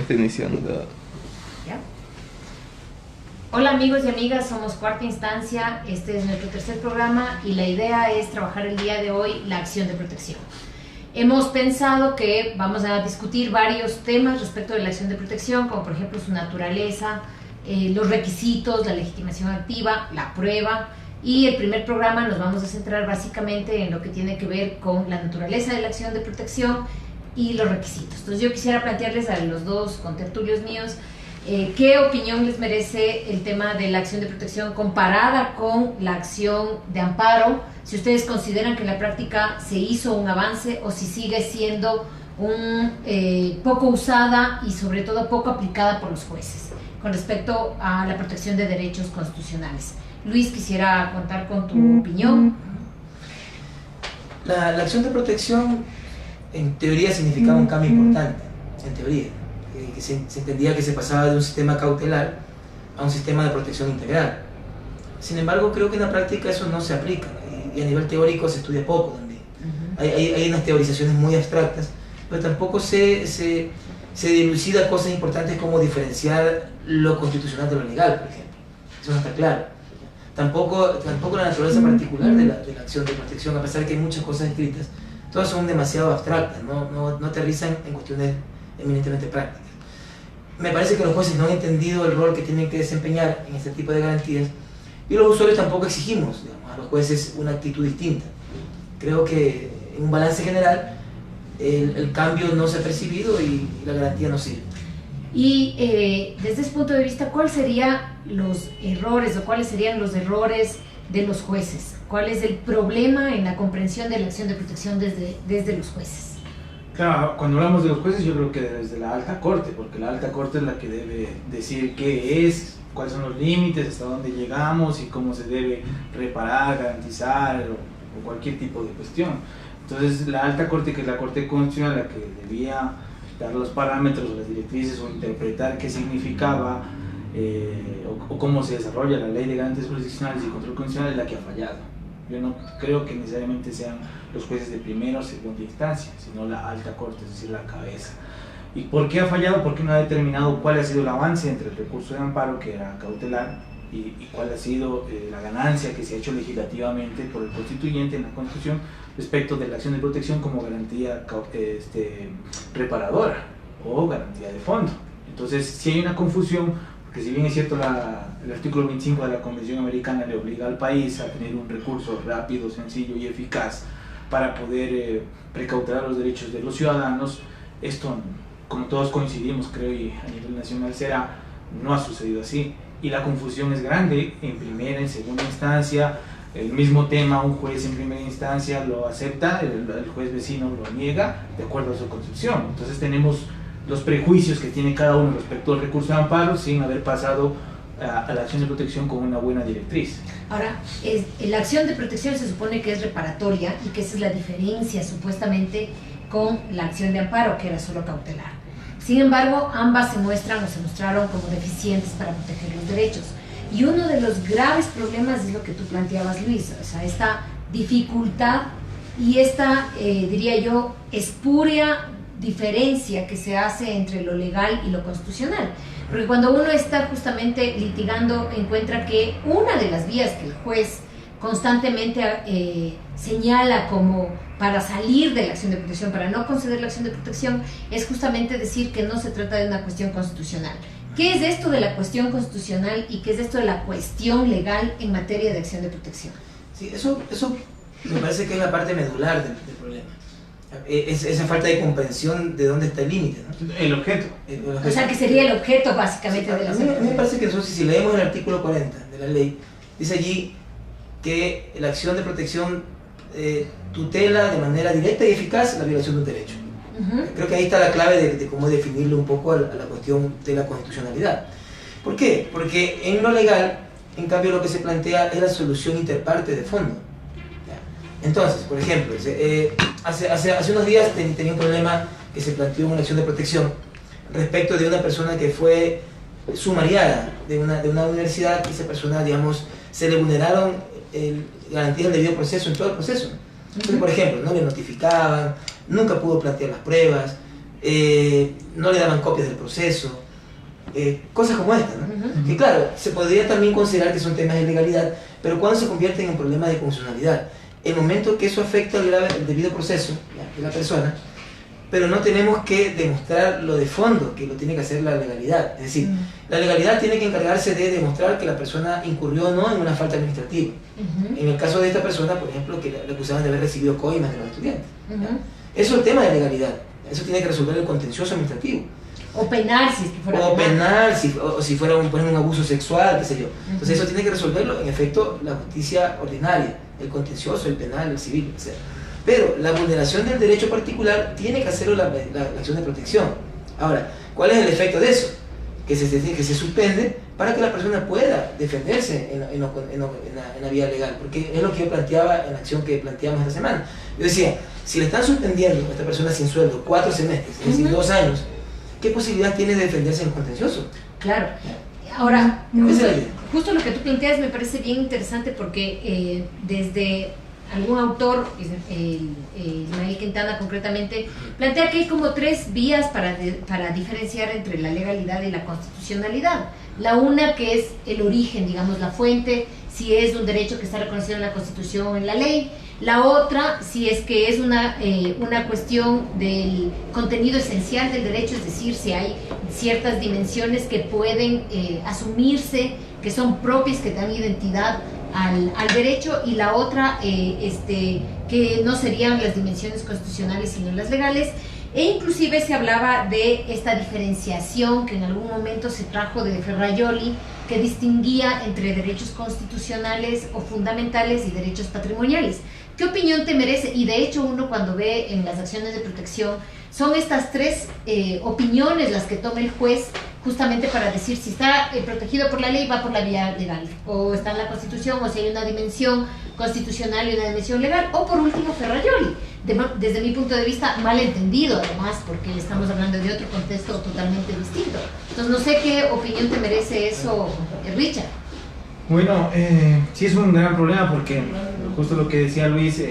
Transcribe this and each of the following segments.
está iniciando. ¿Ya? Hola amigos y amigas, somos Cuarta Instancia, este es nuestro tercer programa y la idea es trabajar el día de hoy la acción de protección. Hemos pensado que vamos a discutir varios temas respecto de la acción de protección, como por ejemplo su naturaleza, los requisitos, la legitimación activa, la prueba, y el primer programa nos vamos a centrar básicamente en lo que tiene que ver con la naturaleza de la acción de protección y los requisitos. Entonces yo quisiera plantearles a los dos contertulios míos qué opinión les merece el tema de la acción de protección comparada con la acción de amparo, si ustedes consideran que en la práctica se hizo un avance o si sigue siendo poco usada y sobre todo poco aplicada por los jueces con respecto a la protección de derechos constitucionales. Luis, quisiera contar con tu opinión. La acción de protección en teoría significaba un cambio importante, en teoría, que se entendía que se pasaba de un sistema cautelar a un sistema de protección integral. Sin embargo, creo que en la práctica eso no se aplica y a nivel teórico se estudia poco también. Hay unas teorizaciones muy abstractas, pero tampoco se dilucida cosas importantes como diferenciar lo constitucional de lo legal, por ejemplo. Eso no está claro. Tampoco la naturaleza particular de la acción de protección, a pesar de que hay muchas cosas escritas, todas son demasiado abstractas, no aterrizan en cuestiones eminentemente prácticas. Me parece que los jueces no han entendido el rol que tienen que desempeñar en este tipo de garantías y los usuarios tampoco exigimos, digamos, a los jueces una actitud distinta. Creo que en un balance general el cambio no se ha percibido y la garantía no sirve. Y desde ese punto de vista, ¿cuáles serían los errores o cuáles serían los errores de los jueces? ¿Cuál es el problema en la comprensión de la acción de protección desde los jueces? Claro, cuando hablamos de los jueces yo creo que desde la alta corte, porque la alta corte es la que debe decir qué es, cuáles son los límites, hasta dónde llegamos y cómo se debe reparar, garantizar o cualquier tipo de cuestión. Entonces la alta corte, que es la corte constitucional, la que debía dar los parámetros o las directrices o interpretar qué significaba o cómo se desarrolla la ley de garantías jurisdiccionales y control constitucional, es la que ha fallado. Yo no creo que necesariamente sean los jueces de primera o segunda instancia, sino la alta corte, es decir, la cabeza. ¿Y por qué ha fallado? Porque no ha determinado cuál ha sido el avance entre el recurso de amparo, que era cautelar, y cuál ha sido la ganancia que se ha hecho legislativamente por el constituyente en la Constitución respecto de la acción de protección como garantía reparadora o garantía de fondo. Entonces, si hay una confusión, porque si bien es cierto el artículo 25 de la Convención Americana le obliga al país a tener un recurso rápido, sencillo y eficaz para poder precautelar los derechos de los ciudadanos, esto, como todos coincidimos, creo, y a nivel nacional no ha sucedido así. Y la confusión es grande en primera, en segunda instancia. El mismo tema, un juez en primera instancia lo acepta, el juez vecino lo niega de acuerdo a su concepción. Entonces tenemos los prejuicios que tiene cada uno respecto al recurso de amparo sin haber pasado a la acción de protección con una buena directriz. Ahora, la acción de protección se supone que es reparatoria y que esa es la diferencia supuestamente con la acción de amparo, que era solo cautelar. Sin embargo, ambas se mostraron como deficientes para proteger los derechos. Y uno de los graves problemas es lo que tú planteabas, Luis, o sea, esta dificultad y esta, diría yo, espúrea diferencia que se hace entre lo legal y lo constitucional. Porque cuando uno está justamente litigando, encuentra que una de las vías que el juez constantemente señala como para salir de la acción de protección, para no conceder la acción de protección, es justamente decir que no se trata de una cuestión constitucional. ¿Qué es esto de la cuestión constitucional y qué es esto de la cuestión legal en materia de acción de protección? Sí, eso me parece que es la parte medular del problema. Esa falta de comprensión de dónde está el límite, ¿no? El objeto. O sea, que sería el objeto básicamente de la acción de protección. A mí me parece que nosotros, si leemos el artículo 40 de la ley, dice allí que la acción de protección tutela de manera directa y eficaz la violación de un derecho. Creo que ahí está la clave de cómo definirlo un poco a la cuestión de la constitucionalidad. ¿Por qué? Porque en lo legal, en cambio, lo que se plantea es la solución interparte de fondo. Entonces, por ejemplo, hace unos días tenía un problema que se planteó en una acción de protección respecto de una persona que fue sumariada de una universidad y esa persona, digamos, se le vulneraron garantías del debido proceso en todo el proceso. Entonces, por ejemplo, no le notificaban, nunca pudo plantear las pruebas, no le daban copias del proceso, cosas como esta, ¿no? Que claro, se podría también considerar que son temas de legalidad, pero cuando se convierten en problemas de funcionalidad, el momento que eso afecta el debido proceso de la persona, pero no tenemos que demostrar lo de fondo, que lo tiene que hacer la legalidad. Es decir, la legalidad tiene que encargarse de demostrar que la persona incurrió o no en una falta administrativa. En el caso de esta persona, por ejemplo, que le acusaban de haber recibido coimas de los estudiantes. Eso es el tema de legalidad. Eso tiene que resolver el contencioso administrativo. O penal, si es que fuera penal. O si fuera un abuso sexual, qué sé yo. Entonces eso tiene que resolverlo, en efecto, la justicia ordinaria, el contencioso, el penal, el civil, etc. Pero la vulneración del derecho particular tiene que hacerlo la acción de protección. Ahora, ¿cuál es el efecto de eso? Que se suspende para que la persona pueda defenderse en la vía legal, porque es lo que yo planteaba en la acción que planteamos esta semana. Yo decía, si le están suspendiendo a esta persona sin sueldo 4 semestres, es decir, 2 años, ¿qué posibilidad tiene de defenderse en el contencioso? Claro. Ahora, justo lo que tú planteas me parece bien interesante porque desde algún autor, Ismael Quintana concretamente, plantea que hay como 3 vías para diferenciar entre la legalidad y la constitucionalidad. La una, que es el origen, digamos, la fuente, si es un derecho que está reconocido en la Constitución o en la ley. La otra, si es que es una cuestión del contenido esencial del derecho, es decir, si hay ciertas dimensiones que pueden asumirse, que son propias, que dan identidad al derecho, y la otra, que no serían las dimensiones constitucionales sino las legales. E inclusive se hablaba de esta diferenciación que en algún momento se trajo de Ferrajoli, que distinguía entre derechos constitucionales o fundamentales y derechos patrimoniales. ¿Qué opinión te merece? Y de hecho uno cuando ve en las acciones de protección, son estas 3 opiniones las que toma el juez justamente para decir si está protegido por la ley, va por la vía legal, o está en la Constitución, o si hay una dimensión constitucional y una dimensión legal, o por último Ferrajoli, desde mi punto de vista mal entendido además, porque estamos hablando de otro contexto totalmente distinto. Entonces no sé qué opinión te merece eso, Richard. Bueno, sí es un gran problema porque justo lo que decía Luis,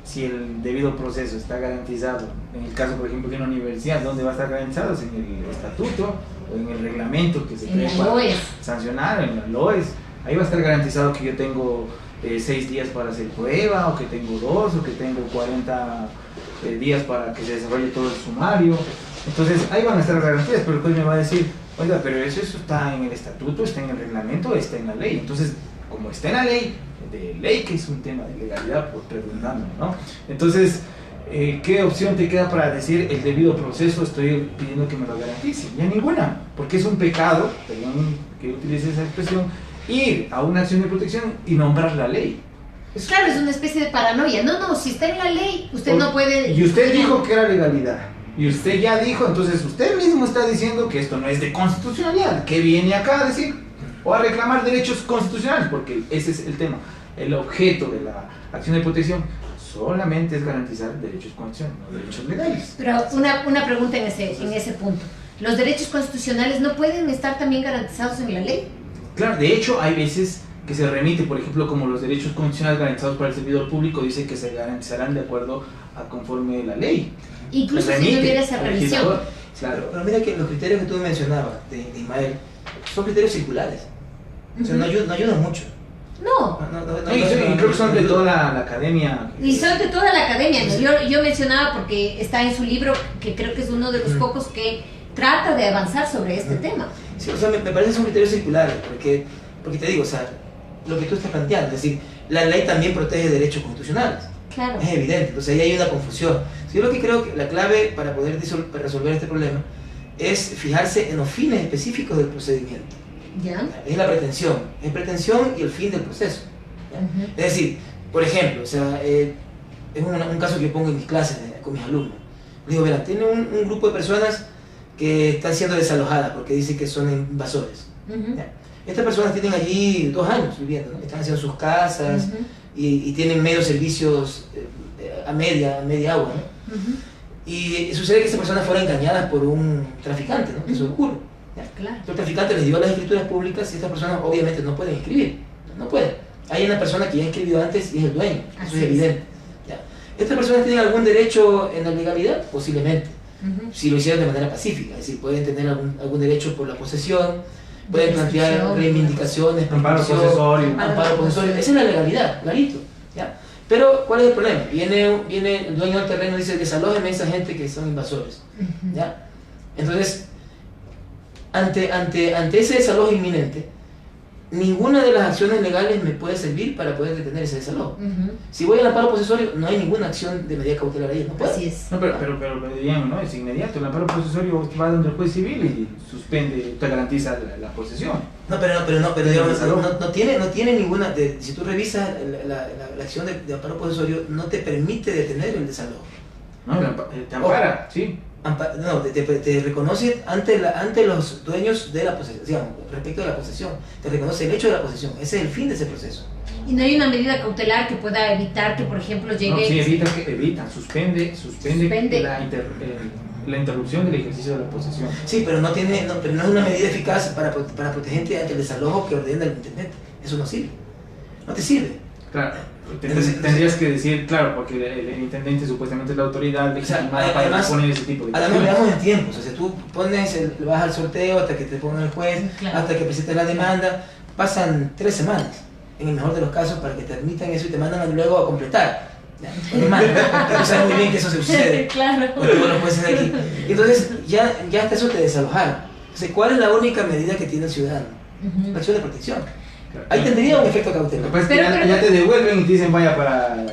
si el debido proceso está garantizado, en el caso por ejemplo de una universidad, ¿dónde va a estar garantizado? ¿En el estatuto o en el reglamento que se cree para sancionar, en la LOES? Ahí va a estar garantizado que yo tengo 6 días para hacer prueba, o que tengo 2, o que tengo 40 días para que se desarrolle todo el sumario. Entonces ahí van a estar garantías, pero el juez me va a decir, oiga, pero eso está en el estatuto, está en el reglamento, está en la ley. Entonces, como está en la ley, de ley que es un tema de legalidad, por redundando, ¿no? Entonces, ¿qué opción te queda para decir el debido proceso estoy pidiendo que me lo garantice? Ya ninguna, porque es un pecado, perdón que utilice esa expresión, ir a una acción de protección y nombrar la ley. Claro, es una especie de paranoia. No, si está en la ley, usted no puede... Y usted dijo que era legalidad. Y usted ya dijo, entonces usted mismo está diciendo que esto no es de constitucionalidad. ¿Qué viene acá a decir? O a reclamar derechos constitucionales, porque ese es el tema. El objeto de la acción de protección solamente es garantizar derechos constitucionales, no derechos legales. Pero una pregunta en ese punto. ¿Los derechos constitucionales no pueden estar también garantizados en la ley? Claro, de hecho hay veces que se remite, por ejemplo, como los derechos constitucionales garantizados para el servidor público, dice que se garantizarán de acuerdo a conforme la ley. Incluso si no hubiera esa revisión. Claro, pero mira que los criterios que tú mencionabas de Ismael son criterios circulares. O sea, no ayudan mucho. No. Y creo que son de toda la academia. Y son de toda la academia. ¿No? Yo mencionaba porque está en su libro, que creo que es uno de los pocos que trata de avanzar sobre este tema. Sí, o sea, me parece que son criterios circulares, porque te digo, o sea, lo que tú estás planteando, es decir, la ley también protege derechos constitucionales. Claro. Es evidente, entonces ahí hay una confusión. Yo lo que creo que la clave para poder resolver este problema es fijarse en los fines específicos del procedimiento. ¿Ya? Es la pretensión, es pretensión y el fin del proceso. Es decir, por ejemplo, o sea, es un caso que yo pongo en mis clases con mis alumnos. Les digo, verán, tiene un grupo de personas que están siendo desalojadas porque dicen que son invasores. Estas personas tienen allí 2 años viviendo, ¿no? Están haciendo sus casas y tienen medios servicios a media agua, ¿no? Y sucede que estas personas fueron engañadas por un traficante, ¿no? Eso ocurre. Claro. El traficante les dio las escrituras públicas y estas personas obviamente no pueden escribir, no pueden. Hay una persona que ya escribió antes y es el dueño, eso es evidente. ¿Ya? ¿Estas personas tienen algún derecho en la legalidad? Posiblemente. si lo hicieran de manera pacífica, es decir, pueden tener algún derecho por la posesión, pueden plantear reivindicaciones, amparo posesorio. Amparo posesorio. Esa es la legalidad, clarito. ¿Ya? Pero, ¿cuál es el problema? Viene el dueño del terreno y dice, desalójenme a esa gente que son invasores. ¿Ya? Entonces, ante ese desalojo inminente, ninguna de las acciones legales me puede servir para poder detener ese desalojo. Si voy al amparo posesorio, no hay ninguna acción de medida cautelar ahí, no puedo. Así es. No, pero lo dirían, ¿no? Es inmediato. El amparo posesorio va donde el juez civil y suspende, te garantiza la posesión. Pero digamos, no tiene ninguna. Si tú revisas la acción de amparo posesorio, no te permite detener el desalojo. No, te ampara, sí. No, te reconoce ante los dueños de la posesión, digamos, respecto de la posesión, te reconoce el hecho de la posesión, ese es el fin de ese proceso. Y no hay una medida cautelar que pueda evitar que, por ejemplo, llegue... No, sí, suspende la interrupción del ejercicio de la posesión. Sí, pero no es una medida eficaz para protegerte ante el desalojo que ordena el intendente, eso no sirve, no te sirve. Claro, tendrías que decir, claro, porque el intendente supuestamente es la autoridad legitimada para poner ese tipo de cosas. Además, veamos en tiempos, o sea, tú vas al sorteo hasta que te pongan el juez, claro, hasta que presentes la demanda, pasan 3 semanas, en el mejor de los casos, para que te admitan eso y te mandan luego a completar. Tú sabes muy bien que eso se sucede claro, con todos los jueces de aquí. Entonces, ya hasta eso te desalojaron. Entonces, ¿cuál es la única medida que tiene el ciudadano? La acción de protección. Ahí tendría un efecto cautelar. Pero ya te devuelven y te dicen vaya para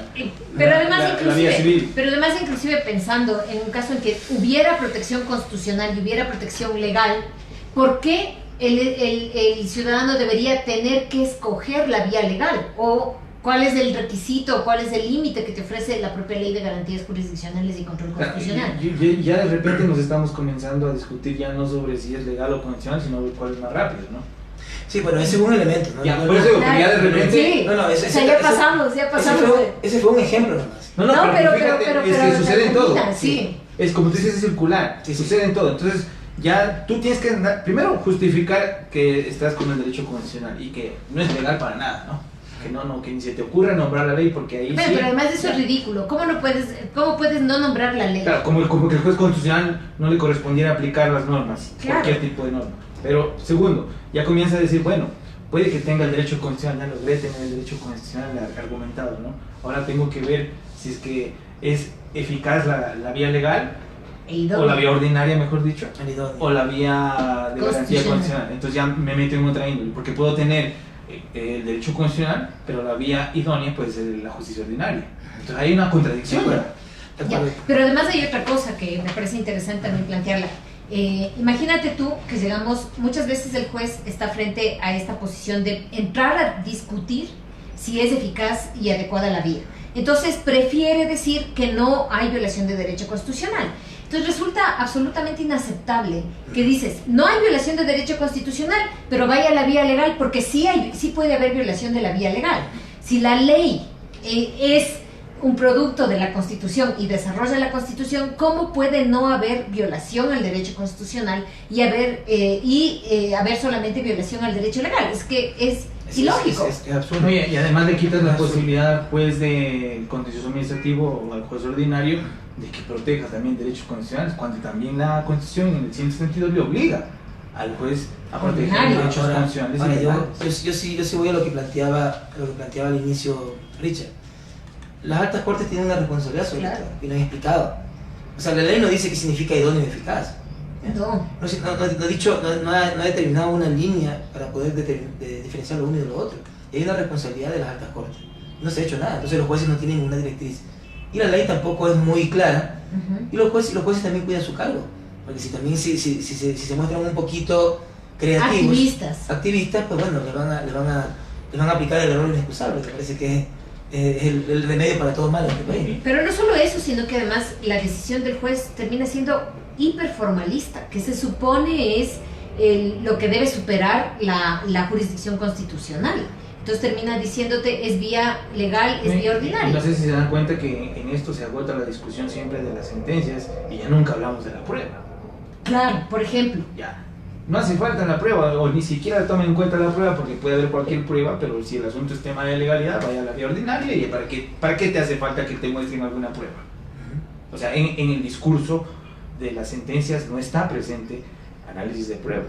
pero además la vía civil. Pero además inclusive pensando en un caso en que hubiera protección constitucional y hubiera protección legal, ¿por qué el ciudadano debería tener que escoger la vía legal? ¿O cuál es el requisito, cuál es el límite que te ofrece la propia ley de garantías jurisdiccionales y control constitucional? Ya de repente nos estamos comenzando a discutir ya no sobre si es legal o constitucional, sino cuál es más rápido, ¿no? Sí, bueno, ese es un elemento, ¿no? Ya, por eso digo, claro, ya de repente... Sí, ya pasamos. Ese fue un ejemplo nomás. Pero es que sucede en todo. Sí. Es como tú dices, es circular, sucede en todo. Entonces, ya tú tienes que primero justificar que estás con el derecho convencional y que no es legal para nada, ¿no? Que ni se te ocurra nombrar la ley porque ahí pero además eso es ridículo. ¿Cómo puedes no nombrar la ley? Claro, como que el juez constitucional no le correspondiera aplicar las normas, cualquier tipo de norma. Pero, segundo, ya comienza a decir, bueno, puede que tenga el derecho constitucional, ya logré tener el derecho constitucional argumentado, ¿no? Ahora tengo que ver si es que es eficaz la vía legal, o la vía ordinaria, mejor dicho, o la vía de garantía constitucional. Entonces ya me meto en otra índole, porque puedo tener el derecho constitucional, pero la vía idónea puede ser la justicia ordinaria. Entonces hay una contradicción. Pero además hay otra cosa que me parece interesante también plantearla. Imagínate tú que llegamos, muchas veces el juez está frente a esta posición de entrar a discutir si es eficaz y adecuada la vía. Entonces prefiere decir que no hay violación de derecho constitucional. Entonces resulta absolutamente inaceptable que dices, no hay violación de derecho constitucional, pero vaya a la vía legal, porque sí puede haber violación de la vía legal. Si la ley es un producto de la Constitución y desarrolla la Constitución, ¿cómo puede no haber violación al derecho constitucional y haber solamente violación al derecho legal? Es que es ilógico. Es absurdo. Y además le quitas la posibilidad al juez de contencioso administrativo o al juez ordinario de que proteja también derechos constitucionales, cuando también la Constitución en el cierto sentido le obliga al juez a proteger derechos constitucionales. Yo sí voy a lo que planteaba al inicio Richard. Las altas cortes tienen una responsabilidad sobre esto, y lo han explicado. O sea, la ley no dice qué significa idóneo y eficaz. No ha determinado una línea para poder diferenciar lo uno y de lo otro. Y hay una responsabilidad de las altas cortes. No se ha hecho nada, entonces los jueces no tienen ninguna directriz. Y la ley tampoco es muy clara, y los jueces también cuidan su cargo. Porque si se muestran un poquito creativos, activistas, pues bueno, le van a aplicar el error inexcusable, que parece que es el remedio para todo mal en este país. Pero no solo eso, sino que además la decisión del juez termina siendo hiperformalista, que se supone es lo que debe superar la jurisdicción constitucional. Entonces termina diciéndote es vía legal, es vía ordinaria. Y no sé si se dan cuenta que en esto se agota la discusión siempre de las sentencias y ya nunca hablamos de la prueba. Claro, por ejemplo. Ya. No hace falta la prueba, o ni siquiera tomen en cuenta la prueba, porque puede haber cualquier prueba, pero si el asunto es tema de legalidad, vaya a la vía ordinaria. ¿Y para qué te hace falta que te muestren alguna prueba? O sea, en el discurso de las sentencias no está presente análisis de prueba.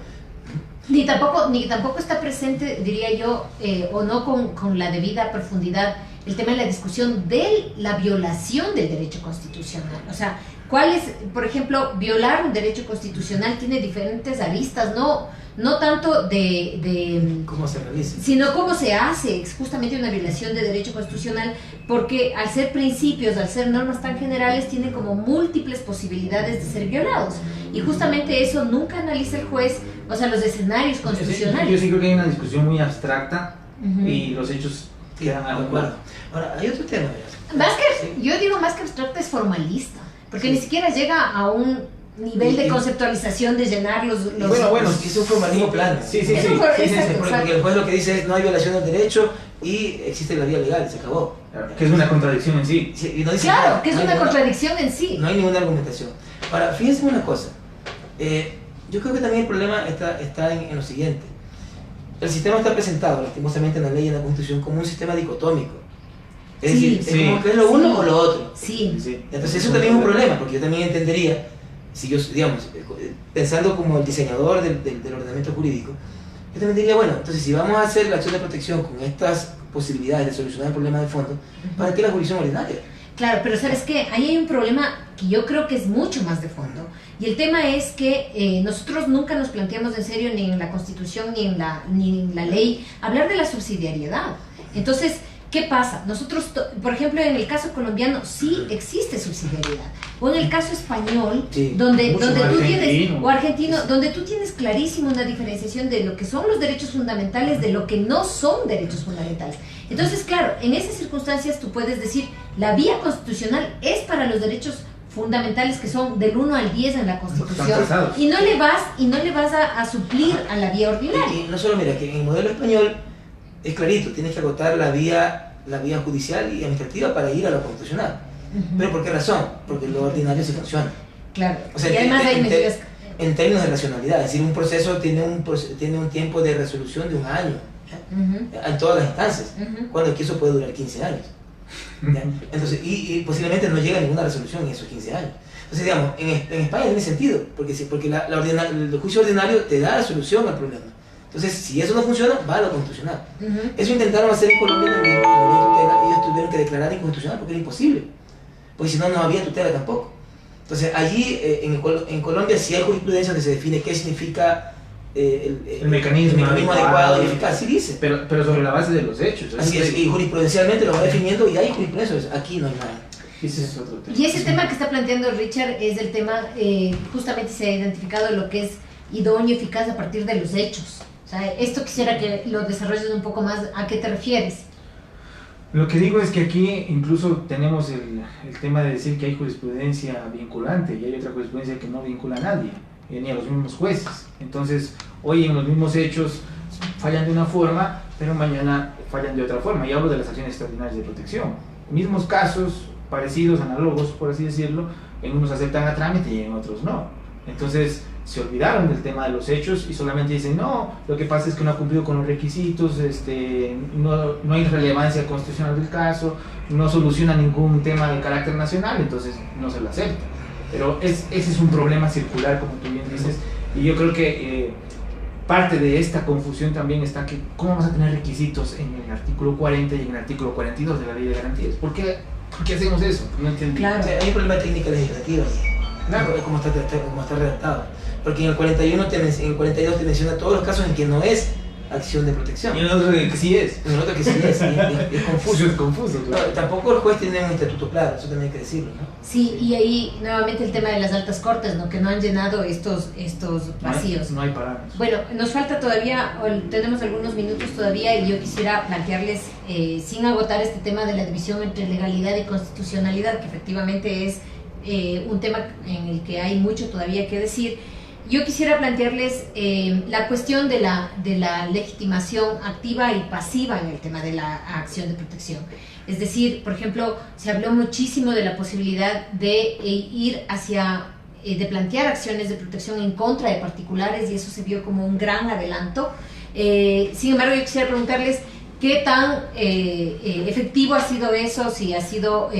Ni tampoco está presente, diría yo, o no con la debida profundidad, el tema de la discusión de la violación del derecho constitucional. O sea, ¿cuál es, por ejemplo, violar un derecho constitucional tiene diferentes aristas, no tanto de ¿Cómo se realiza? sino cómo se hace es justamente una violación de derecho constitucional, porque al ser principios, al ser normas tan generales, tienen como múltiples posibilidades de ser violados. Y justamente eso nunca analiza el juez, o sea, los escenarios constitucionales. Yo sí creo que hay una discusión muy abstracta y los hechos quedan a acuerdo. Ahora, hay otro tema. Más que, Sí. yo digo más que abstracta, es formalista, porque Sí. ni siquiera llega a un nivel de conceptualización de llenar los Bueno, es un formalismo plano. Sí. Es un for- exacto, Porque el juez lo que dice es no hay violación del derecho y existe la vía legal, se acabó. Que es una contradicción en sí. Sí, y no dice Claro, nada, que es no hay una ninguna- contradicción en sí. No hay ninguna argumentación. Ahora, fíjense una cosa. Yo creo que también el problema está en lo siguiente. El sistema está presentado, lastimosamente, en la ley y en la Constitución como un sistema dicotómico. Es Sí, decir, sí. es como que es lo uno Sí. o lo otro. Sí. Sí. Entonces eso también es un problema, porque yo también entendería, si yo, digamos, pensando como el diseñador del ordenamiento jurídico, yo también diría, bueno, entonces si vamos a hacer la acción de protección con estas posibilidades de solucionar el problema de fondo, ¿para qué la jurisdicción ordinaria? Claro, pero ¿sabes qué? Ahí hay un problema que yo creo que es mucho más de fondo. Y el tema es que nosotros nunca nos planteamos en serio, ni en la Constitución, ni en la ley, hablar de la subsidiariedad. Entonces, ¿qué pasa? Nosotros, por ejemplo, en el caso colombiano sí existe subsidiariedad. O en el caso español, Sí, donde mucho tú más tienes, argentino. o argentino, donde tú tienes clarísimo una diferenciación de lo que son los derechos fundamentales de lo que no son derechos fundamentales. Entonces, claro, en esas circunstancias tú puedes decir, la vía constitucional es para los derechos fundamentales que son del 1 al 10 en la Constitución, Están tasados. y no le vas a suplir a la vía ordinaria. Y no solo, mira, que en el modelo español es clarito, tienes que agotar la vía judicial y administrativa para ir a lo constitucional. Ujú. ¿Pero por qué razón? Porque lo ordinario sí funciona. Claro, O sea, y además hay medidas. en términos de racionalidad, es decir, un proceso tiene un tiempo de resolución de 1 año, Ujú, ¿ya? En todas las instancias, ujú. cuando aquí eso puede durar 15 años. ¿Ya? Entonces, y posiblemente no llega a ninguna resolución en esos 15 años. Entonces, digamos, en España tiene sentido, porque el juicio ordinario te da la solución al problema. Entonces, si eso no funciona, va a lo constitucional. Ujú. Eso intentaron hacer en Colombia en el tutela, ellos tuvieron que declarar inconstitucional porque era imposible, porque si no, no había tutela tampoco. Entonces, allí en Colombia sí hay jurisprudencia donde se define qué significa El mecanismo adecuado y eficaz, sí dice. Pero sobre la base de los hechos. Así es, y jurisprudencialmente lo va definiendo y hay jurisprudencia, aquí no hay nada. Ese es otro tema. Y ese tema que está planteando Richard es el tema, justamente se ha identificado lo que es idóneo, eficaz a partir de los hechos. O sea, esto quisiera que lo desarrolles un poco más. ¿A qué te refieres? Lo que digo es que aquí incluso tenemos el tema de decir que hay jurisprudencia vinculante y hay otra jurisprudencia que no vincula a nadie, ni a los mismos jueces. Entonces, hoy en los mismos hechos fallan de una forma, pero mañana fallan de otra forma. Y hablo de las acciones extraordinarias de protección. Mismos casos, parecidos, análogos, por así decirlo, en unos aceptan a trámite y en otros no. Entonces, se olvidaron del tema de los hechos y solamente dicen, no, lo que pasa es que no ha cumplido con los requisitos, no hay relevancia constitucional del caso, no soluciona ningún tema de carácter nacional, entonces no se lo acepta. Pero ese es un problema circular, como tú bien dices, y yo creo que parte de esta confusión también está que cómo vas a tener requisitos en el artículo 40 y en el artículo 42 de la Ley de Garantías. ¿Por qué hacemos eso? No entendí. Claro. O sea, hay un problema de técnica legislativa, Claro. como está redactado. Porque en el 41 en el 42 te menciona todos los casos en que no es acción de protección. Y el otro que sí es. En el otro que sí es confuso. Es confuso, claro. No, tampoco el juez tiene un estatuto claro, eso también hay que decirlo, ¿no? Sí, y ahí nuevamente el tema de las altas cortes, ¿no? Que no han llenado estos vacíos. No hay parámetros. Bueno, nos falta todavía, tenemos algunos minutos todavía, y yo quisiera plantearles, sin agotar este tema de la división entre legalidad y constitucionalidad, que efectivamente es un tema en el que hay mucho todavía que decir. Yo quisiera plantearles la cuestión de la legitimación activa y pasiva en el tema de la acción de protección. Es decir, por ejemplo, se habló muchísimo de la posibilidad de ir hacia, de plantear acciones de protección en contra de particulares, y eso se vio como un gran adelanto. Sin embargo, yo quisiera preguntarles qué tan efectivo ha sido eso, si ha sido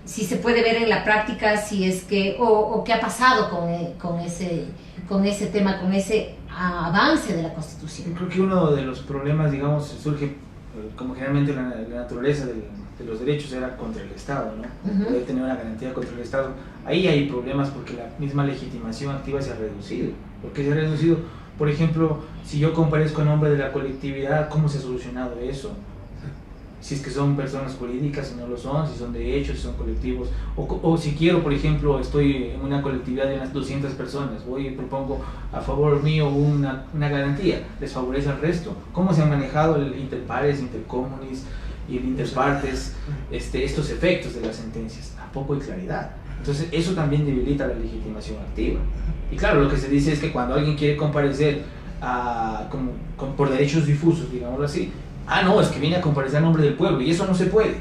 si se puede ver en la práctica, si es que, o qué ha pasado con ese tema, con ese avance de la Constitución. Yo creo que uno de los problemas, digamos, surge, como generalmente la naturaleza de los derechos era contra el Estado, ¿no? Poder tener una garantía contra el Estado. Ahí hay problemas porque la misma legitimación activa se ha reducido. ¿Por qué se ha reducido? Por ejemplo, si yo comparezco en nombre de la colectividad, ¿cómo se ha solucionado eso? Si es que son personas jurídicas, si no lo son, si son de hecho, si son colectivos, o si quiero, por ejemplo, estoy en una colectividad de unas 200 personas, voy y propongo a favor mío una garantía, les favorece al resto. ¿Cómo se han manejado el interpares, intercomunis y el interpartes estos efectos de las sentencias? Tampoco hay claridad. Entonces eso también debilita la legitimación activa. Y claro, lo que se dice es que cuando alguien quiere comparecer por derechos difusos, digámoslo así, no, es que viene a comparecer a nombre del pueblo y eso no se puede.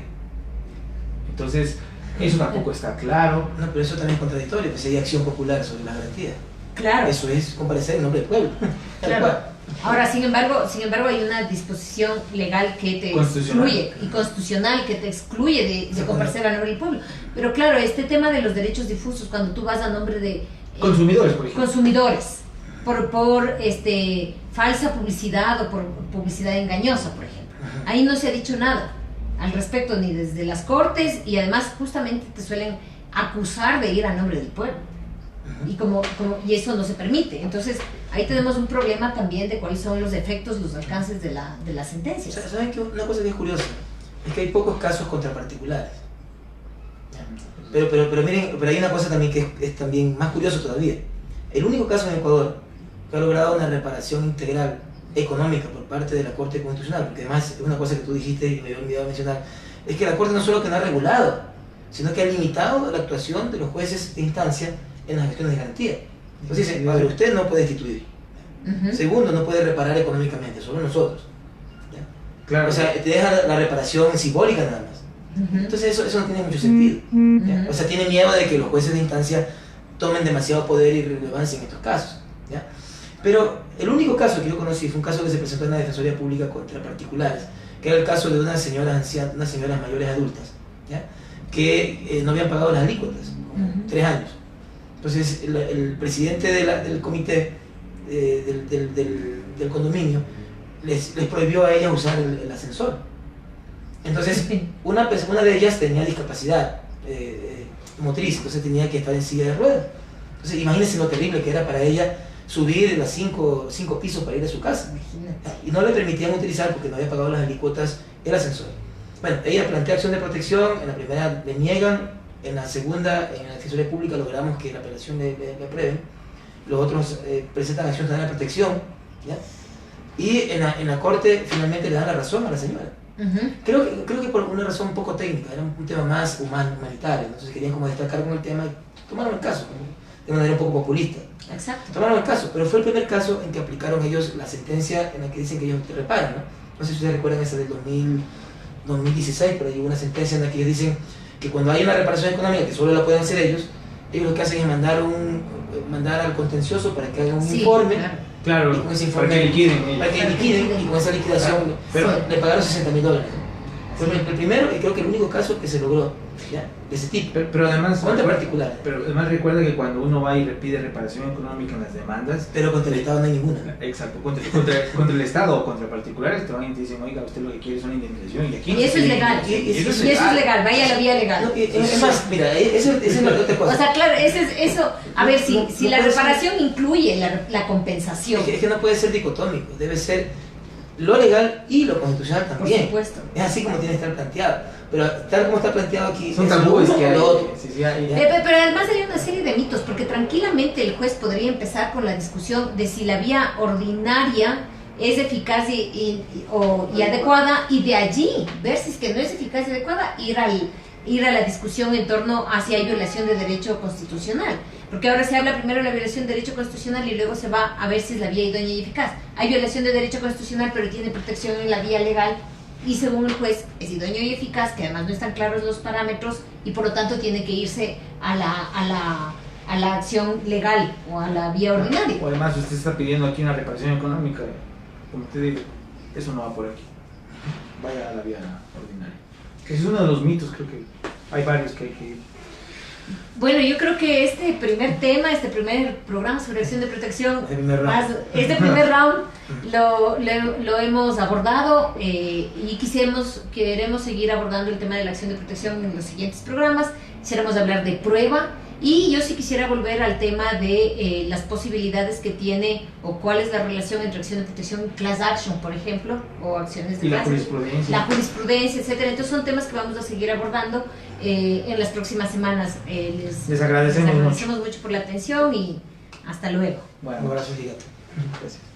Entonces, eso tampoco está claro. No, pero eso también es contradictorio, pues hay acción popular sobre la garantía. Claro. Eso es comparecer en nombre del pueblo. Claro. Ahora, sin embargo, hay una disposición legal que te excluye, y constitucional que te excluye de comparecer a nombre del pueblo. Pero claro, este tema de los derechos difusos, cuando tú vas a nombre de consumidores, por ejemplo. Consumidores, por falsa publicidad o por publicidad engañosa, por ejemplo. Ahí no se ha dicho nada al respecto, ni desde las cortes, y además justamente te suelen acusar de ir a nombre del pueblo. Y eso no se permite. Entonces, ahí tenemos un problema también de cuáles son los efectos, los alcances de las sentencias. ¿Saben qué? Una cosa que es curiosa es que hay pocos casos contra particulares. Pero miren, pero hay una cosa también que es también más curioso todavía. El único caso en Ecuador que ha logrado una reparación integral económica por parte de la Corte Constitucional, porque además es una cosa que tú dijiste y me había olvidado mencionar, es que la Corte no solo que no ha regulado, sino que ha limitado la actuación de los jueces de instancia en las gestiones de garantía. Entonces dice, a ver, usted no puede destituir. Segundo, no puede reparar económicamente, solo nosotros. ¿Ya? Claro. O sea, te deja la reparación simbólica nada más. Entonces eso no tiene mucho sentido. ¿Ya? O sea, tiene miedo de que los jueces de instancia tomen demasiado poder y relevancia en estos casos. ¿Ya? Pero el único caso que yo conocí fue un caso que se presentó en la Defensoría Pública contra particulares, que era el caso de unas señoras ancianas, unas señoras mayores adultas, ¿ya? Que no habían pagado las alícuotas, 3 años. Entonces el presidente del comité del condominio les prohibió a ellas usar el ascensor. Entonces una de ellas tenía discapacidad motriz, entonces tenía que estar en silla de ruedas. Entonces imagínense lo terrible que era para ella subir los 5 pisos para ir a su casa. Y no le permitían utilizar, porque no había pagado las alícuotas, el ascensor. Bueno, ella plantea acción de protección, en la primera le niegan, en la segunda, en la Defensoría Pública logramos que la apelación le aprueben, los otros presentan acción de protección, ¿ya? Y en la Corte finalmente le dan la razón a la señora. Creo que por una razón un poco técnica, era un tema más humanitario, entonces querían como destacar con el tema y tomaron el caso, de manera un poco populista. Exacto. Tomaron el caso, pero fue el primer caso en que aplicaron ellos la sentencia en la que dicen que ellos te reparan, ¿no? No sé si ustedes recuerdan esa del 2016, pero hay una sentencia en la que ellos dicen que cuando hay una reparación económica que solo la pueden hacer ellos lo que hacen es mandar al contencioso para que haga un informe. Claro, y con ese informe, para que liquiden. Para que liquiden, y con esa liquidación le pagaron $60,000. Fue el primero y creo que el único caso que se logró, ¿ya? De ese tipo. Pero además, particular. Pero además recuerda que cuando uno va y le pide reparación económica en las demandas, pero contra el Estado no hay ninguna. Exacto, contra el Estado o contra particulares te van y te dicen, oiga, usted lo que quiere es una indemnización y aquí y eso es legal. Y eso es legal, vaya a la vía legal. No, es más, mira, esa es la otra cosa. O sea, claro, eso, a ver, si la reparación incluye la compensación. Es que no puede ser dicotómico, debe ser lo legal y lo constitucional también. Por supuesto. Es así como tiene que estar planteado. Pero tal como está planteado aquí, son tabúes que hay. Pero además hay una serie de mitos, porque tranquilamente el juez podría empezar con la discusión de si la vía ordinaria es eficaz y adecuada, y de allí ver si es que no es eficaz y adecuada, ir a la discusión en torno a si hay violación de derecho constitucional. Porque ahora se habla primero de la violación de derecho constitucional y luego se va a ver si es la vía idónea y eficaz. Hay violación de derecho constitucional, pero tiene protección en la vía legal, y según el juez es idóneo y eficaz, que además no están claros los parámetros, y por lo tanto tiene que irse a la acción legal o a la vía ordinaria. O además usted está pidiendo aquí una reparación económica, como te digo, eso no va por aquí, vaya a la vía ordinaria. Que es uno de los mitos, creo que hay varios que hay que ir. Bueno, yo creo que este primer tema, este primer programa sobre acción de protección, este primer round lo hemos abordado y queremos seguir abordando el tema de la acción de protección en los siguientes programas. Quisiéramos hablar de prueba y yo sí quisiera volver al tema de las posibilidades que tiene o cuál es la relación entre acción de protección y class action, por ejemplo, o acciones de Y clase. la jurisprudencia, etcétera. Entonces son temas que vamos a seguir abordando en las próximas semanas. Les agradecemos mucho por la atención y hasta luego. Bueno, Un abrazo gigante. gracias.